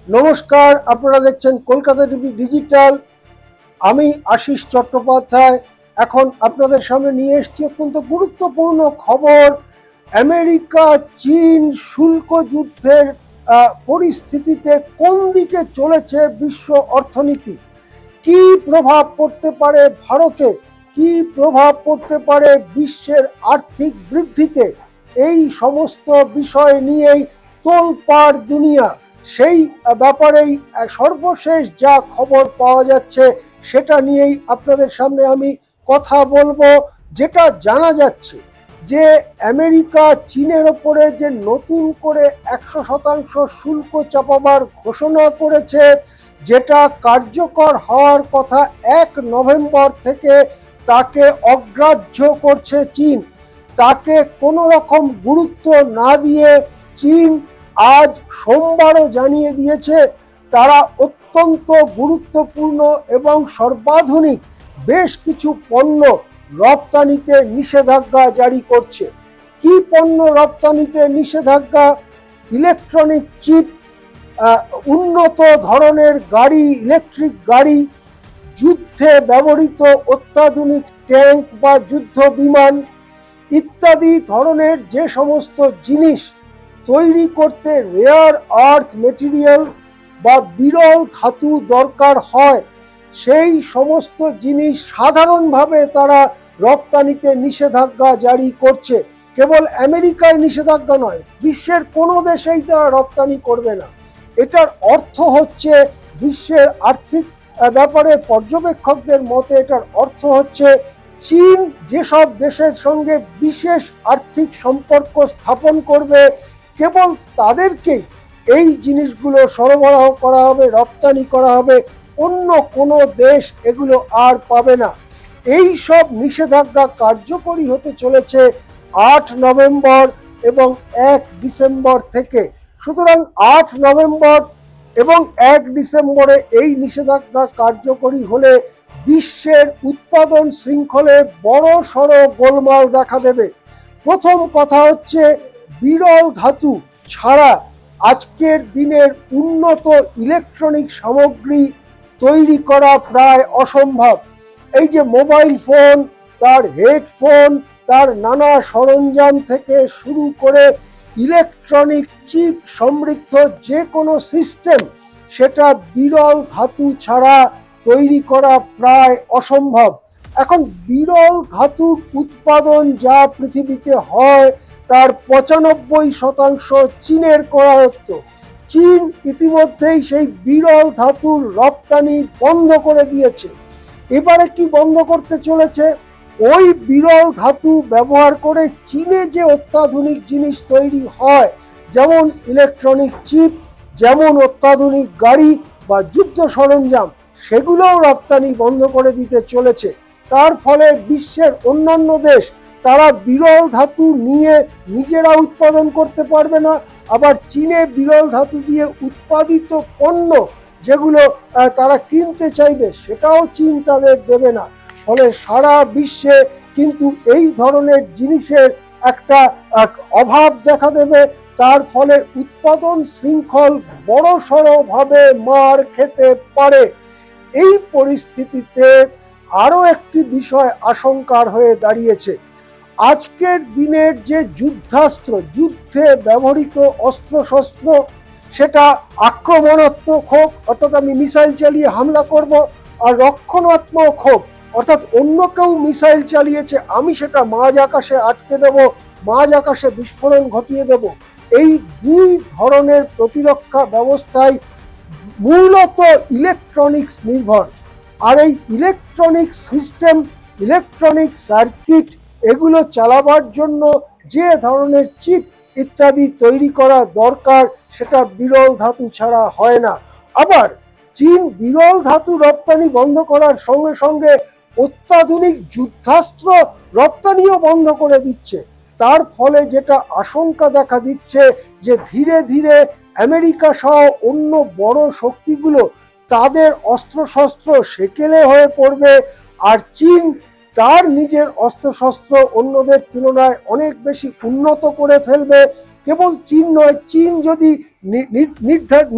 নমস্কার, আপনারা দেখছেন কলকাতা টিভি ডিজিটাল। আমি আশিস চট্টোপাধ্যায় এখন আপনাদের সামনে নিয়ে এসেছি অত্যন্ত গুরুত্বপূর্ণ খবর। আমেরিকা চীন শুল্ক যুদ্ধের পরিস্থিতিতে কোন দিকে চলেছে বিশ্ব অর্থনীতি, কি প্রভাব পড়তে পারে ভারতে, কি প্রভাব পড়তে পারে বিশ্বের আর্থিক বৃদ্ধিতে, এই সমস্ত বিষয় নিয়েই তোলপাড় দুনিয়া। সেই ব্যাপারেই সর্বশেষ যা খবর পাওয়া যাচ্ছে সেটা নিয়েই আপনাদের সামনে আমি কথা বলবো। যেটা জানা যাচ্ছে যে আমেরিকা চীনের ওপরে যে নতুন করে 100% শুল্ক চাপাবার ঘোষণা করেছে, যেটা কার্যকর হওয়ার কথা 1 নভেম্বর থেকে, তাকে অগ্রাহ্য করছে চীন। তাকে কোনো রকম গুরুত্ব না দিয়ে চীন আজ সোমবারও জানিয়ে দিয়েছে তারা অত্যন্ত গুরুত্বপূর্ণ এবং সর্বাধুনিক বেশ কিছু পণ্য রপ্তানিতে নিষেধাজ্ঞা জারি করছে। কি পণ্য রপ্তানিতে নিষেধাজ্ঞা? ইলেকট্রনিক চিপ, উন্নত ধরনের গাড়ি, ইলেকট্রিক গাড়ি, যুদ্ধে ব্যবহৃত অত্যাধুনিক ট্যাঙ্ক বা যুদ্ধ বিমান ইত্যাদি ধরনের যে সমস্ত জিনিস তৈরি করতে রেয়ার আর্থ মেটেরিয়াল বা বিরল ধাতু দরকার হয়, সেই সমস্ত জিনিস সাধারণভাবে তারা রপ্তানিতে নিষেধাজ্ঞা জারি করছে। কেবল আমেরিকায় নিষেধাজ্ঞা নয়, বিশ্বের কোনো দেশেই তারা রপ্তানি করবে না। এটার অর্থ হচ্ছে, বিশ্বের আর্থিক ব্যাপারে পর্যবেক্ষকদের মতে এটার অর্থ হচ্ছে, চীন যেসব দেশের সঙ্গে বিশেষ আর্থিক সম্পর্ক স্থাপন করবে কেবল তাদেরকেই এই জিনিসগুলো সরবরাহ করা হবে, রপ্তানি করা হবে, অন্য কোনো দেশ এগুলো আর পাবে না। এই সব নিষেধাজ্ঞা কার্যকরী হতে চলেছে 8 নভেম্বর এবং 1 ডিসেম্বর থেকে। সুতরাং 8 নভেম্বর এবং 1 ডিসেম্বরে এই নিষেধাজ্ঞা কার্যকরী হলে বিশ্বের উৎপাদন শৃঙ্খলে বড় সড় গোলমাল দেখা দেবে। প্রথম কথা হচ্ছে, বিরল ধাতু ছাড়া আজকের দিনের উন্নত ইলেকট্রনিক সামগ্রী তৈরি করা প্রায় অসম্ভব। এই যে মোবাইল ফোন, তার হেডফোন, তার নানা সরঞ্জাম থেকে শুরু করে ইলেকট্রনিক চিপ সমৃদ্ধ যে কোনো সিস্টেম, সেটা বিরল ধাতু ছাড়া তৈরি করা প্রায় অসম্ভব। এখন বিরল ধাতুর উৎপাদন যা পৃথিবীতে হয় তার 95% চীনের করায়ত্ত। চীন ইতিমধ্যেই সেই বিরল ধাতুর রপ্তানি বন্ধ করে দিয়েছে। এবারে কি বন্ধ করতে চলেছে? ওই বিরল ধাতু ব্যবহার করে চীনে যে অত্যাধুনিক জিনিস তৈরি হয়, যেমন ইলেকট্রনিক চিপ, যেমন অত্যাধুনিক গাড়ি বা যুদ্ধ সরঞ্জাম, সেগুলোও রপ্তানি বন্ধ করে দিতে চলেছে। তার ফলে বিশ্বের অন্যান্য দেশ তারা বিরল ধাতু নিয়ে নিজেরা উৎপাদন করতে পারবে না, আবার চীনে বিরল ধাতু দিয়ে উৎপাদিত পণ্য যেগুলো তারা কিনতে চাইবে সেটাও চীন তাদের দেবে না। ফলে সারা বিশ্বে কিন্তু এই ধরনের জিনিসের একটা অভাব দেখা দেবে। তার ফলে উৎপাদন শৃঙ্খল বড়সড়ভাবে মার খেতে পারে। এই পরিস্থিতিতে আরও একটি বিষয় আশঙ্কার হয়ে দাঁড়িয়েছে। আজকের দিনের যে যুদ্ধাস্ত্র, যুদ্ধে ব্যবহৃত অস্ত্রশস্ত্র, সেটা আক্রমণাত্মক হোক, অর্থাৎ আমি মিসাইল চালিয়ে হামলা করব, আর রক্ষণাত্মক হোক, অর্থাৎ অন্য কেউ মিসাইল চালিয়েছে আমি সেটা মাঝ আকাশে আটকে দেব, মাঝ আকাশে বিস্ফোরণ ঘটিয়ে দেব। এই দুই ধরনের প্রতিরক্ষা ব্যবস্থায় মূলত ইলেকট্রনিক্স নির্ভর। আর এই ইলেকট্রনিক সিস্টেম, ইলেকট্রনিক সার্কিট, এগুলো চালাবার জন্য যে ধরনের চিপ ইত্যাদি তৈরি করা দরকার সেটা বিরল ধাতু ছাড়া হয় না। আবার চীন বিরল ধাতু রপ্তানি বন্ধ করার সঙ্গে সঙ্গে অত্যাধুনিক যুদ্ধাস্ত্র রপ্তানিও বন্ধ করে দিচ্ছে। তার ফলে যেটা আশঙ্কা দেখা দিচ্ছে যে ধীরে ধীরে আমেরিকা সহ অন্য বড় শক্তিগুলো তাদের অস্ত্রশস্ত্র সেকেলে হয়ে পড়বে, আর চীন তার নিজের অস্ত্রশস্ত্র অন্যদের তুলনায় অনেক বেশি উন্নত করে ফেলবে। কেবল চীন নয়, চীন যদি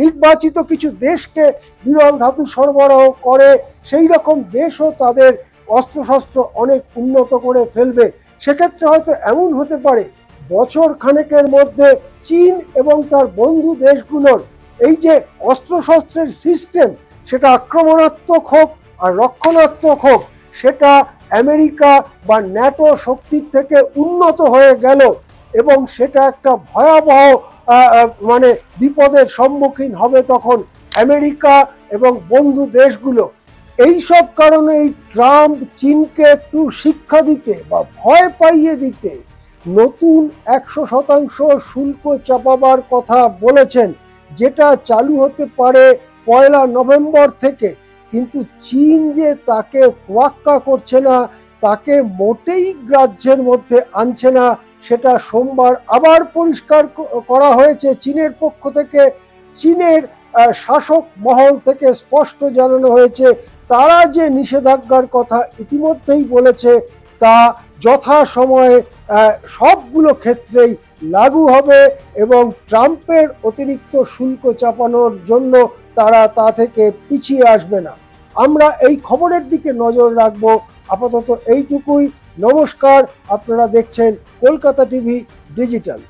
নির্বাচিত কিছু দেশকে বিরল ধাতু সরবরাহ করে, সেই রকম দেশও তাদের অস্ত্রশস্ত্র অনেক উন্নত করে ফেলবে। সেক্ষেত্রে হয়তো এমন হতে পারে বছর খানেকের মধ্যে চীন এবং তার বন্ধু দেশগুলোর এই যে অস্ত্রশস্ত্রের সিস্টেম, সেটা আক্রমণাত্মক হোক আর রক্ষণাত্মক হোক, সেটা আমেরিকা বা ন্যাটো শক্তির থেকে উন্নত হয়ে গেল এবং সেটা একটা ভয়াবহ মানে বিপদের সম্মুখীন হবে তখন আমেরিকা এবং বন্ধু দেশগুলো। এই সব কারণে এই ট্রাম্প চীনকে একটু শিক্ষা দিতে বা ভয় পাইয়ে দিতে নতুন 100% শুল্ক চাপাবার কথা বলেছেন, যেটা চালু হতে পারে 1 নভেম্বর থেকে। কিন্তু চীন যে তাকে তোয়াক্কা করছে না, তাকে মোটেই গ্রাহ্যের মধ্যে আনছে না, সেটা সোমবার আবার পরিষ্কার করা হয়েছে চীনের পক্ষ থেকে। চীনের শাসক মহল থেকে স্পষ্ট জানানো হয়েছে তারা যে নিষেধাজ্ঞার কথা ইতিমধ্যেই বলেছে তা যথাসময়ে সবগুলো ক্ষেত্রেই লাগু হবে এবং ট্রাম্পের অতিরিক্ত শুল্ক চাপানোর জন্য তারা তা থেকে পিছিয়ে আসবে না। আমরা এই খবরের দিকে নজর রাখবো। আপাতত এইটুকুই। নমস্কার, আপনারা দেখছেন কলকাতা টিভি ডিজিটাল।